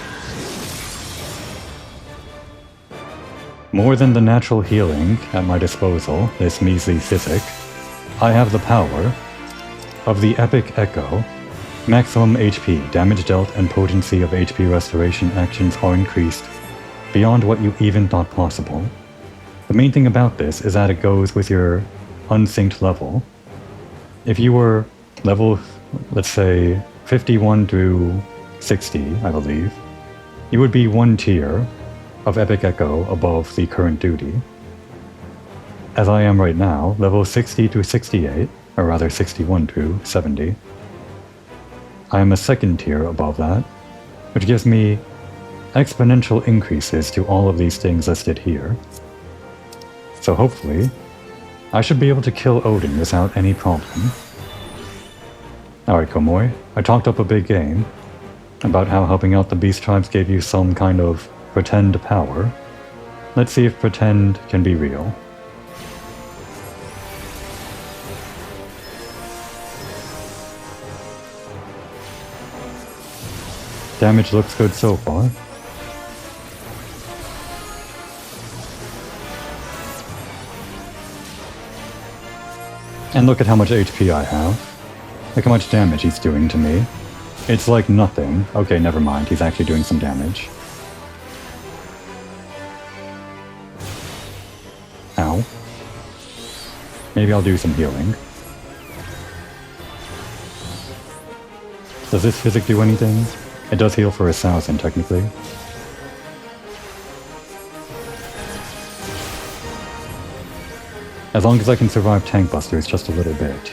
More than the natural healing at my disposal, this measly physic, I have the power of the Epic Echo. Maximum HP, damage dealt, and potency of HP restoration actions are increased beyond what you even thought possible. The main thing about this is that it goes with your unsynced level. If you were level, let's say, 51 through 60, I believe, you would be one tier of Epic Echo above the current duty. As I am right now, level 60 through 68, or rather 61 through 70, I am a second tier above that, which gives me exponential increases to all of these things listed here. So hopefully, I should be able to kill Odin without any problem. Alright, Komoi, I talked up a big game about how helping out the beast tribes gave you some kind of pretend power. Let's see if pretend can be real. Damage looks good so far. And look at how much HP I have. Look how much damage he's doing to me. It's like nothing. Okay, never mind, he's actually doing some damage. Ow. Maybe I'll do some healing. Does this physic do anything? It does heal for 1,000, technically. As long as I can survive tank busters just a little bit.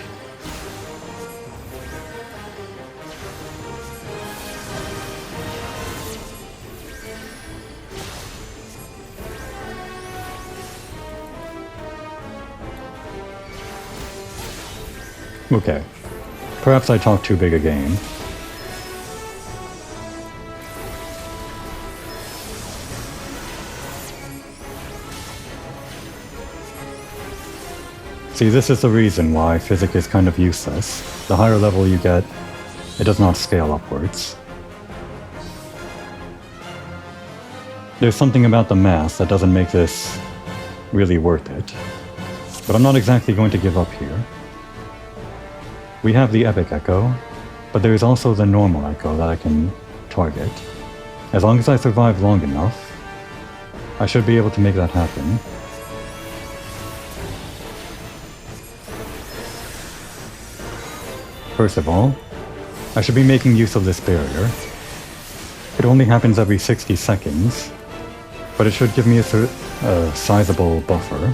Okay. Perhaps I talked too big a game. See, this is the reason why physics is kind of useless. The higher level you get, it does not scale upwards. There's something about the math that doesn't make this really worth it. But I'm not exactly going to give up here. We have the epic echo, but there is also the normal echo that I can target. As long as I survive long enough, I should be able to make that happen. First of all, I should be making use of this barrier. It only happens every 60 seconds, but it should give me a sizable buffer.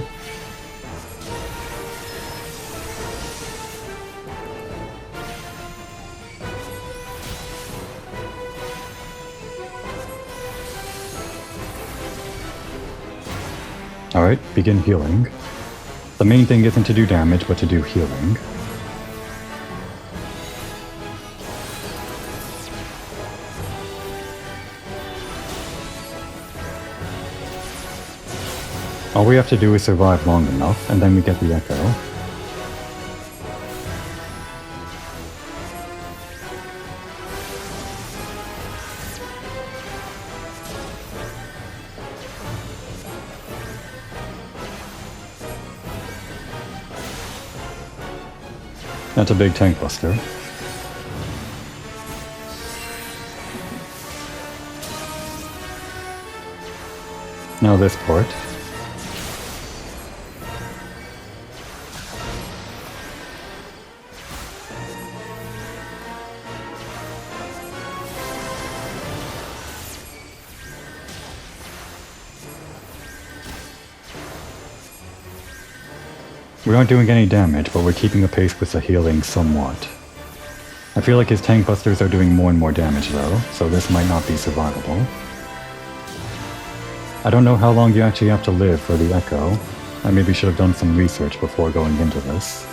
Alright, begin healing. The main thing isn't to do damage, but to do healing. All we have to do is survive long enough, and then we get the echo. That's a big tank buster. Now this part. We aren't doing any damage, but we're keeping a pace with the healing somewhat. I feel like his tank busters are doing more and more damage though, so this might not be survivable. I don't know how long you actually have to live for the echo. I maybe should have done some research before going into this.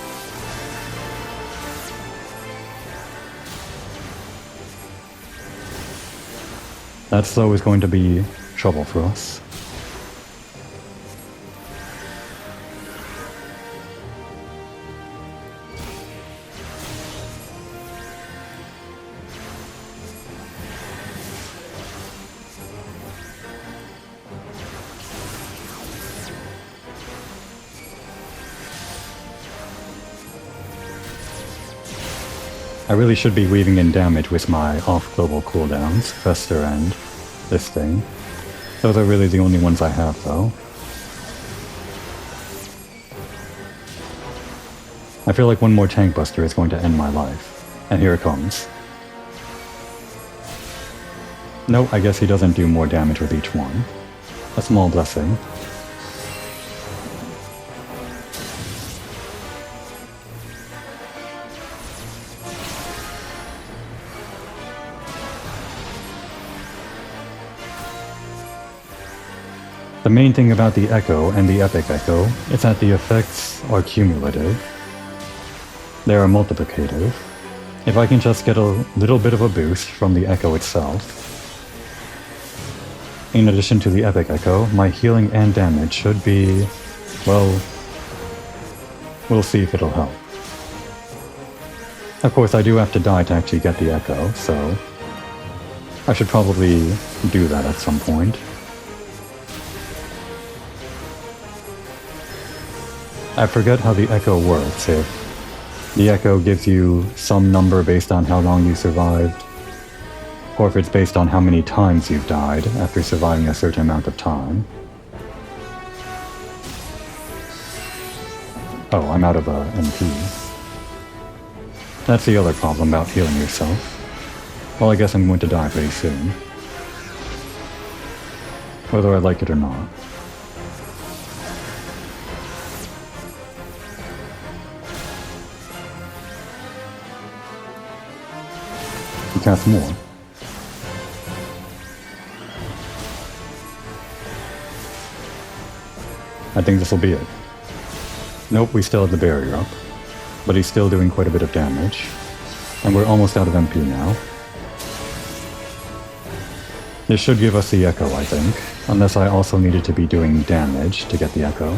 That slow is going to be trouble for us. I really should be weaving in damage with my off-global cooldowns, Fester and this thing. Those are really the only ones I have though. I feel like one more tank buster is going to end my life. And here it comes. No, I guess he doesn't do more damage with each one. A small blessing. The main thing about the echo and the epic echo is that the effects are cumulative. They are multiplicative. If I can just get a little bit of a boost from the echo itself, in addition to the epic echo, my healing and damage should be, well, we'll see if it'll help. Of course, I do have to die to actually get the echo, so I should probably do that at some point. I forget how the echo works, if the echo gives you some number based on how long you survived, or if it's based on how many times you've died after surviving a certain amount of time. Oh, I'm out of MP. That's the other problem about healing yourself. Well, I guess I'm going to die pretty soon. Whether I like it or not. Cast more. I think this will be it. Nope, we still have the barrier up, but he's still doing quite a bit of damage, and we're almost out of MP now. This should give us the echo, I think, unless I also needed to be doing damage to get the echo.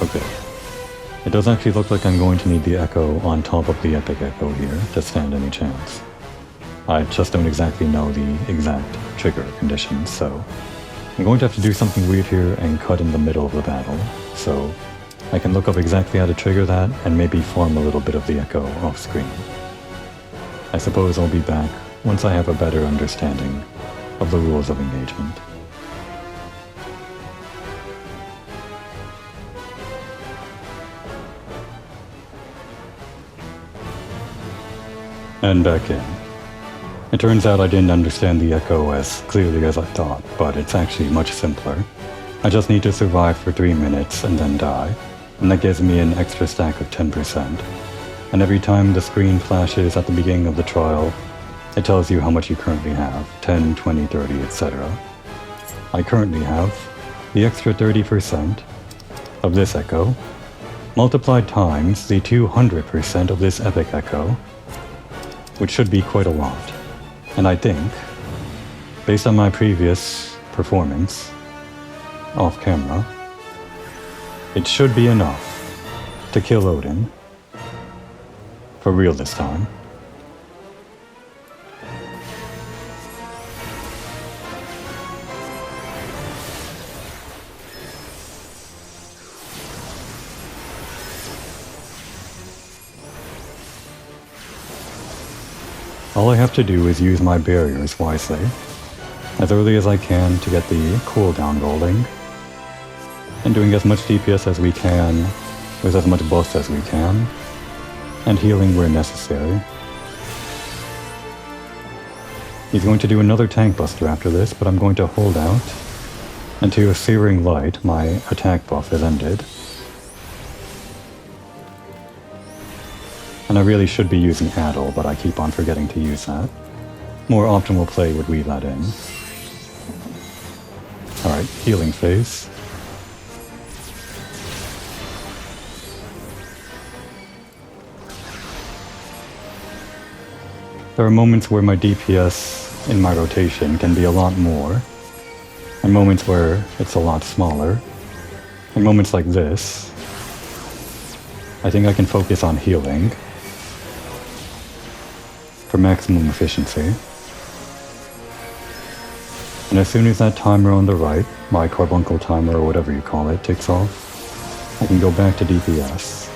Okay. It does actually look like I'm going to need the echo on top of the epic echo here to stand any chance. I just don't exactly know the exact trigger conditions, so I'm going to have to do something weird here and cut in the middle of the battle, so I can look up exactly how to trigger that and maybe farm a little bit of the echo off screen. I suppose I'll be back once I have a better understanding of the rules of engagement. And back in. It turns out I didn't understand the echo as clearly as I thought, but it's actually much simpler. I just need to survive for 3 minutes and then die, and that gives me an extra stack of 10%. And every time the screen flashes at the beginning of the trial, it tells you how much you currently have, 10, 20, 30, etc. I currently have the extra 30% of this echo, multiplied times the 200% of this epic echo, which should be quite a lot. And I think, based on my previous performance, off camera, it should be enough to kill Odin, for real this time. All I have to do is use my barriers wisely, as early as I can to get the cooldown rolling, and doing as much DPS as we can, with as much buff as we can, and healing where necessary. He's going to do another tank buster after this, but I'm going to hold out until a searing light, my attack buff, is ended. And I really should be using Addle, but I keep on forgetting to use that. More optimal play would weave that in. Alright, healing phase. There are moments where my DPS in my rotation can be a lot more, and moments where it's a lot smaller. In moments like this, I think I can focus on healing for maximum efficiency. And as soon as that timer on the right, my carbuncle timer or whatever you call it, ticks off, I can go back to DPS.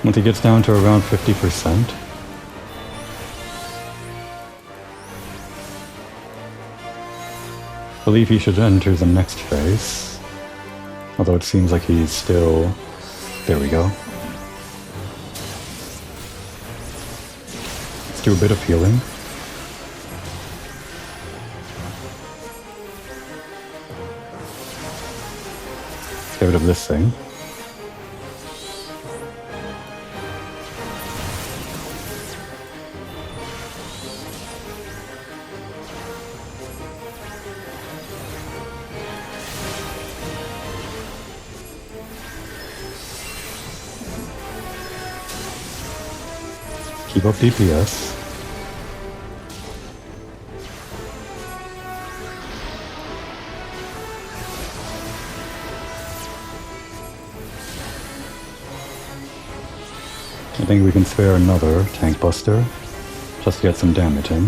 Once he gets down to around 50%, I believe he should enter the next phase. Although it seems like he's still... There we go. Let's do a bit of healing. Let's get rid of this thing. Keep up DPS. I think we can spare another tank buster, just to get some damage in,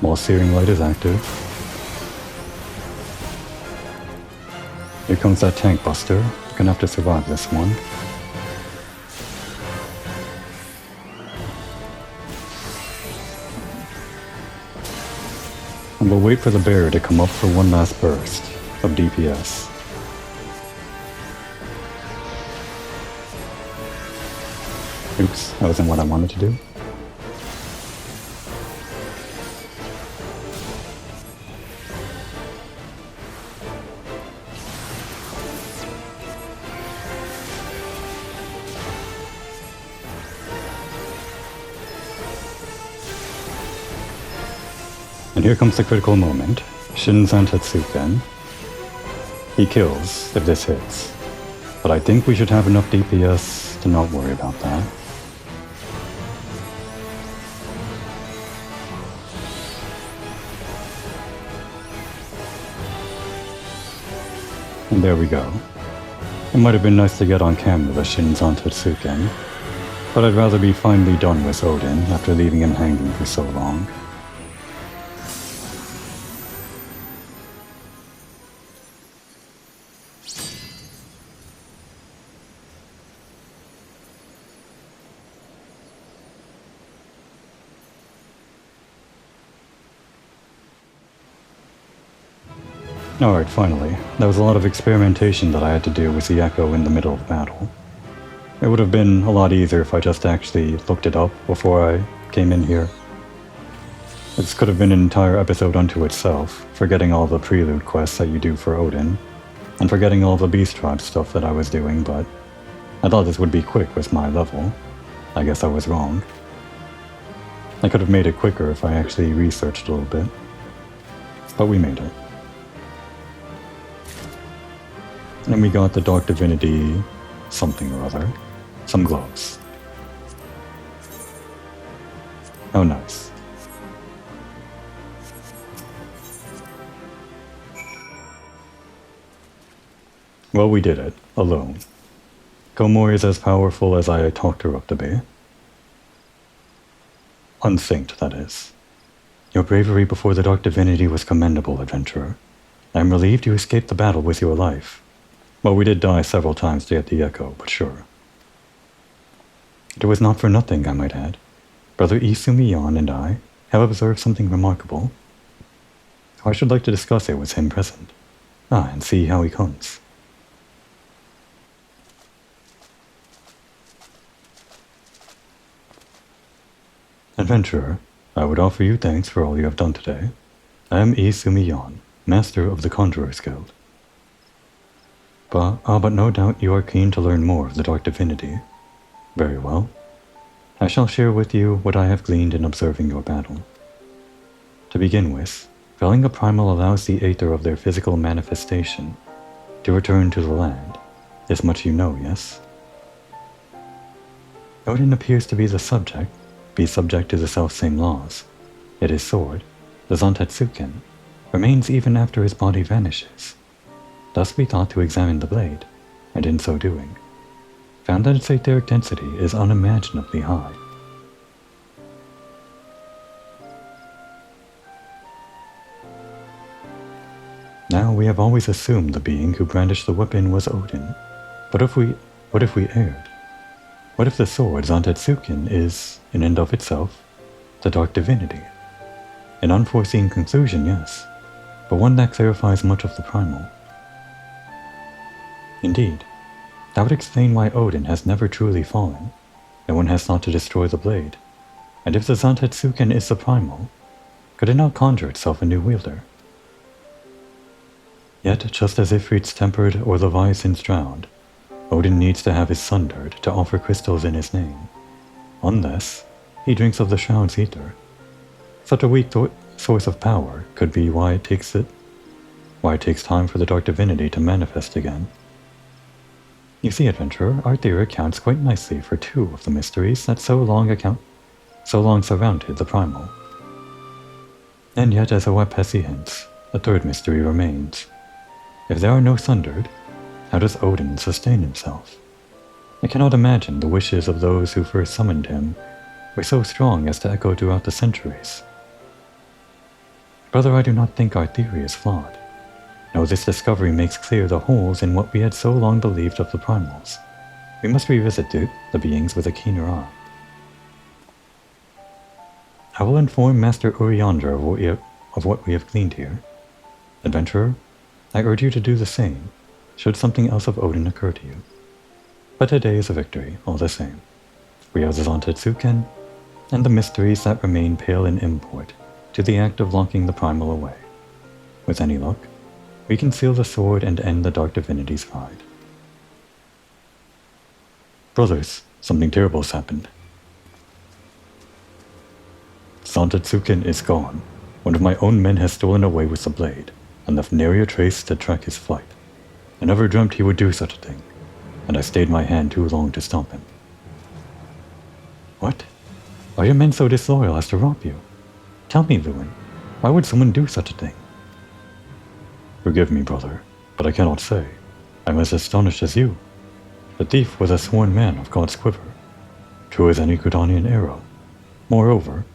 while Searing Light is active. Here comes that tank buster. We're gonna have to survive this one. And we'll wait for the bear to come up for one last burst of DPS. Oops, that wasn't what I wanted to do. And here comes the critical moment. Shinzan Tetsuken. He kills if this hits. But I think we should have enough DPS to not worry about that. And there we go. It might have been nice to get on camera the Shin Zantetsuken, but I'd rather be finally done with Odin after leaving him hanging for so long. Alright, finally. There was a lot of experimentation that I had to do with the echo in the middle of battle. It would have been a lot easier if I just actually looked it up before I came in here. This could have been an entire episode unto itself, forgetting all the prelude quests that you do for Odin, and forgetting all the Beast Tribe stuff that I was doing, but I thought this would be quick with my level. I guess I was wrong. I could have made it quicker if I actually researched a little bit, but we made it. And we got the Dark Divinity something or other. Some gloves. Oh, nice. Well, we did it. Alone. Komori is as powerful as I talked her up to be. Unsynced, that is. Your bravery before the Dark Divinity was commendable, adventurer. I am relieved you escaped the battle with your life. Well, we did die several times to get the echo, but sure. It was not for nothing, I might add. Brother Isumiyan and I have observed something remarkable. I should like to discuss it with him present. And see how he comes. Adventurer, I would offer you thanks for all you have done today. I am Isumiyan, master of the Conjurer's Guild. But no doubt you are keen to learn more of the Dark Divinity. Very well. I shall share with you what I have gleaned in observing your battle. To begin with, felling a primal allows the aether of their physical manifestation to return to the land. This much you know, yes? Odin appears to be subject to the self-same laws. Yet his sword, the Zantetsuken, remains even after his body vanishes. Thus we thought to examine the blade, and in so doing, found that its etheric density is unimaginably high. Now we have always assumed the being who brandished the weapon was Odin, but what if we erred? What if the sword Zantetsuken is, in and of itself, the Dark Divinity? An unforeseen conclusion, yes, but one that clarifies much of the primal. Indeed, that would explain why Odin has never truly fallen. No one has thought to destroy the blade. And if the Zantetsuken is the primal, could it not conjure itself a new wielder? Yet, just as Ifrit's tempered or Leviathan's drowned, Odin needs to have his sundered to offer crystals in his name. Unless he drinks of the Shroud's ether. Such a weak source of power could be why it takes time for the Dark Divinity to manifest again. You see, adventurer, our theory accounts quite nicely for two of the mysteries that so long surrounded the primal. And yet, as Owapesi hints, a third mystery remains. If there are no sundered, how does Odin sustain himself? I cannot imagine the wishes of those who first summoned him were so strong as to echo throughout the centuries. Brother, I do not think our theory is flawed. No, this discovery makes clear the holes in what we had so long believed of the primals. We must revisit the beings with a keener eye. I will inform Master Uriander of what we have gleaned here. Adventurer, I urge you to do the same, should something else of Odin occur to you. But today is a victory, all the same. We have the Zantetsuken, and the mysteries that remain pale in import to the act of locking the primal away. With any luck, we can seal the sword and end the Dark Divinity's ride. Brothers, something terrible has happened. Zantetsuken is gone. One of my own men has stolen away with the blade, and left nary a trace to track his flight. I never dreamt he would do such a thing, and I stayed my hand too long to stop him. What? Are your men so disloyal as to rob you? Tell me, Lewin, why would someone do such a thing? Forgive me, brother, but I cannot say. I'm as astonished as you. The thief was a sworn man of God's quiver, true as any Gridanian arrow. Moreover,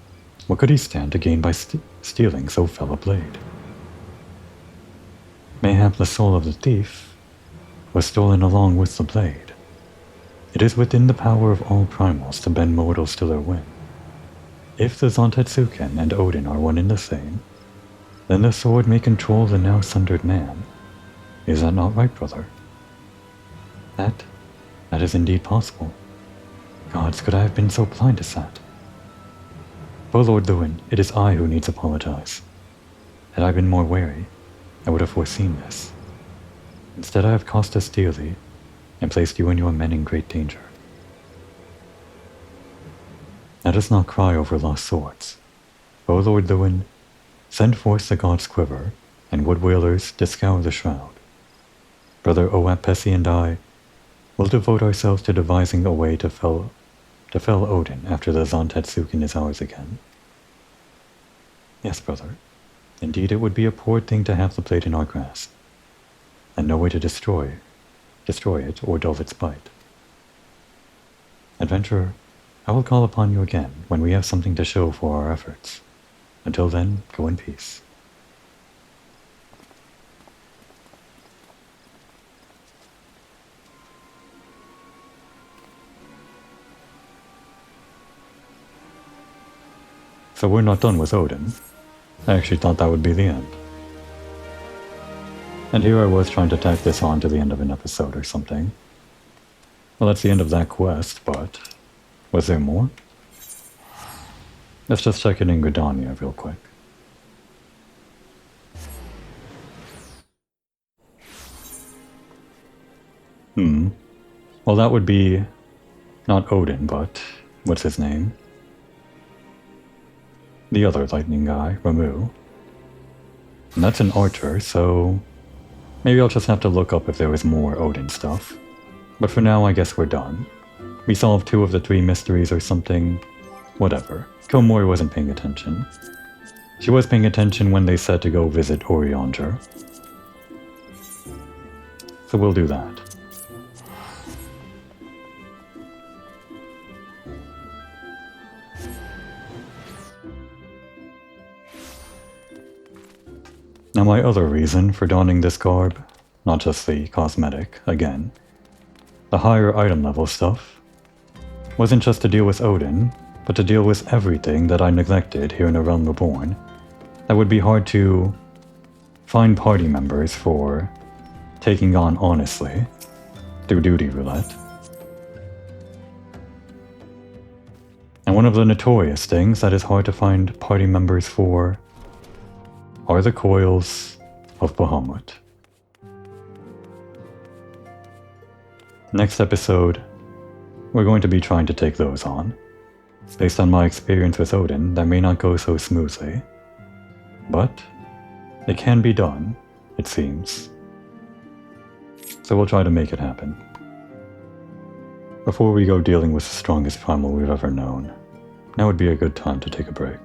what could he stand to gain by stealing so fell a blade? Mayhap the soul of the thief was stolen along with the blade. It is within the power of all primals to bend mortals to their whim. If the Zantetsuken and Odin are one and the same, then the sword may control the now sundered man. Is that not right, brother? That is indeed possible. Gods, could I have been so blind as that? O Lord Lewin, it is I who needs apologize. Had I been more wary, I would have foreseen this. Instead I have cost us dearly, and placed you and your men in great danger. Let us not cry over lost swords. O Lord Lewin, send forth the god's quiver, and wood whalers to scour the shroud. Brother Oap Pessi and I will devote ourselves to devising a way to fell Odin after the Zantetsuken is ours again. Yes, brother. Indeed, it would be a poor thing to have the blade in our grasp, and no way to destroy it or dull its bite. Adventurer, I will call upon you again when we have something to show for our efforts. Until then, go in peace. So we're not done with Odin. I actually thought that would be the end. And here I was trying to tack this on to the end of an episode or something. Well, that's the end of that quest, but was there more? Let's just check it in Gridania real quick. Well, that would be not Odin, but what's his name? The other lightning guy, Ramu. And that's an archer, so maybe I'll just have to look up if there was more Odin stuff. But for now, I guess we're done. We solved 2 of the 3 mysteries or something. Whatever. Komori wasn't paying attention. She was paying attention when they said to go visit Orionger. So we'll do that. Now my other reason for donning this garb, not just the cosmetic, again, the higher item level stuff, wasn't just to deal with Odin, but to deal with everything that I neglected here in A Realm Reborn that would be hard to find party members for taking on honestly through duty roulette. And one of the notorious things that is hard to find party members for are the coils of Bahamut. Next episode, we're going to be trying to take those on. Based on my experience with Odin, that may not go so smoothly. But it can be done, it seems. So we'll try to make it happen. Before we go dealing with the strongest primal we've ever known, now would be a good time to take a break.